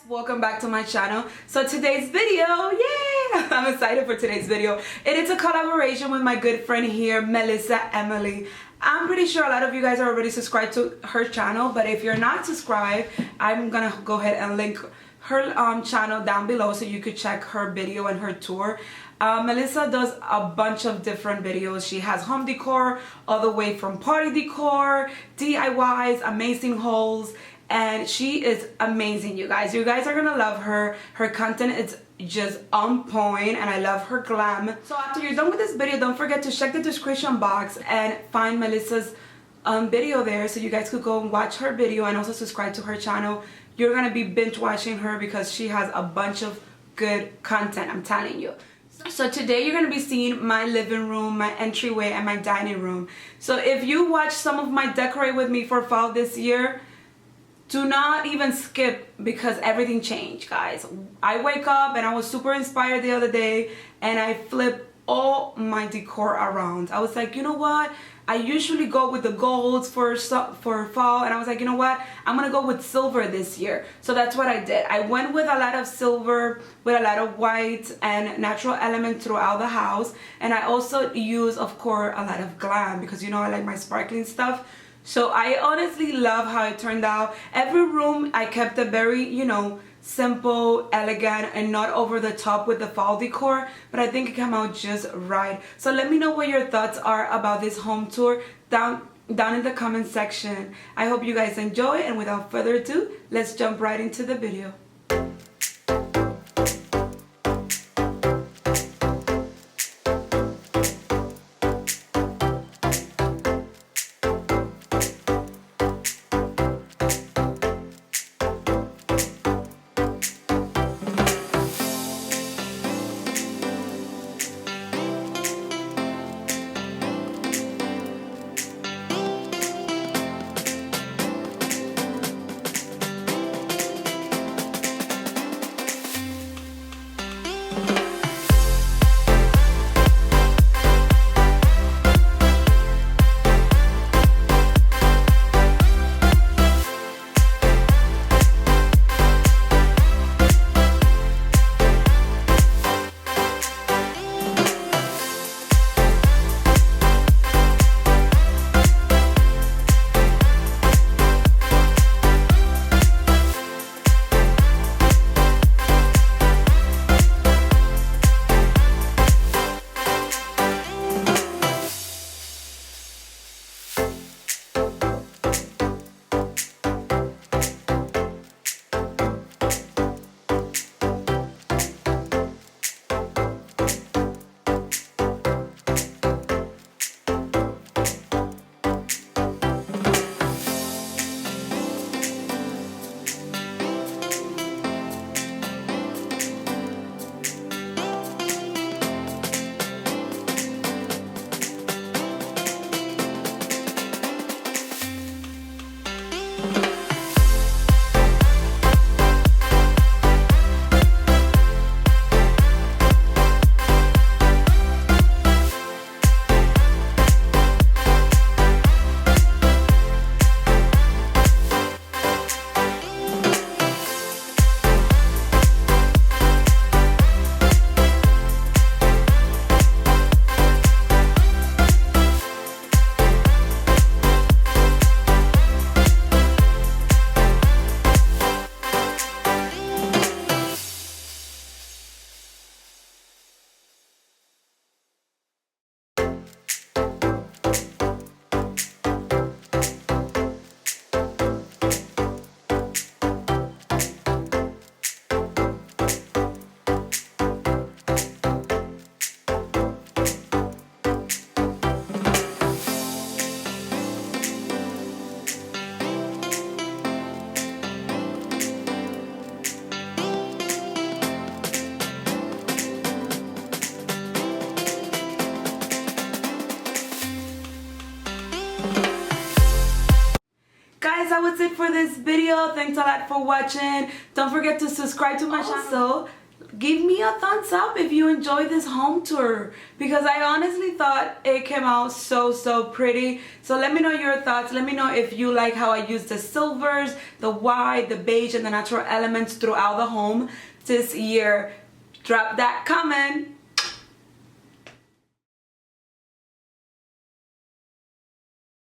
welcome back to my channel. So today's video, yay! I'm excited for today's video. It is a collaboration with my good friend here, Melissa Emely. I'm pretty sure a lot of you guys are already subscribed to her channel, but if you're not subscribed, I'm gonna go ahead and link her channel down below so you could check her video and her tour. Melissa does a bunch of different videos. She has home decor all the way from party decor, DIYs, amazing hauls, and she is amazing, you guys. You guys are gonna love her. Her content is just on point, and I love her glam. So after you're done with this video, don't forget to check the description box and find Melissa's video there so you guys could go and watch her video and also subscribe to her channel. You're gonna be binge watching her because she has a bunch of good content, I'm telling you. So today you're gonna be seeing my living room, my entryway, and my dining room. So if you watch some of my decorate with me for fall this year, do not even skip because everything changed, guys. I wake up and I was super inspired the other day and I flipped all my decor around. I was like, you know what? I usually go with the golds for fall, and I was like, you know what? I'm gonna go with silver this year. So that's what I did. I went with a lot of silver, with a lot of white and natural elements throughout the house. And I also use, of course, a lot of glam because you know I like my sparkling stuff. So I honestly love how it turned out. Every room I kept it very, you know, simple, elegant, and not over the top with the fall decor, but I think it came out just right. So let me know what your thoughts are about this home tour down in the comment section. I hope you guys enjoy, and without further ado, let's jump right into the video. Guys, that was it for this video. Thanks a lot for watching. Don't forget to subscribe to my channel. Also, give me a thumbs up if you enjoyed this home tour, because I honestly thought it came out so pretty. So let me know your thoughts. Let me know if you like how I used the silvers, the white, the beige, and the natural elements throughout the home this year. Drop that comment.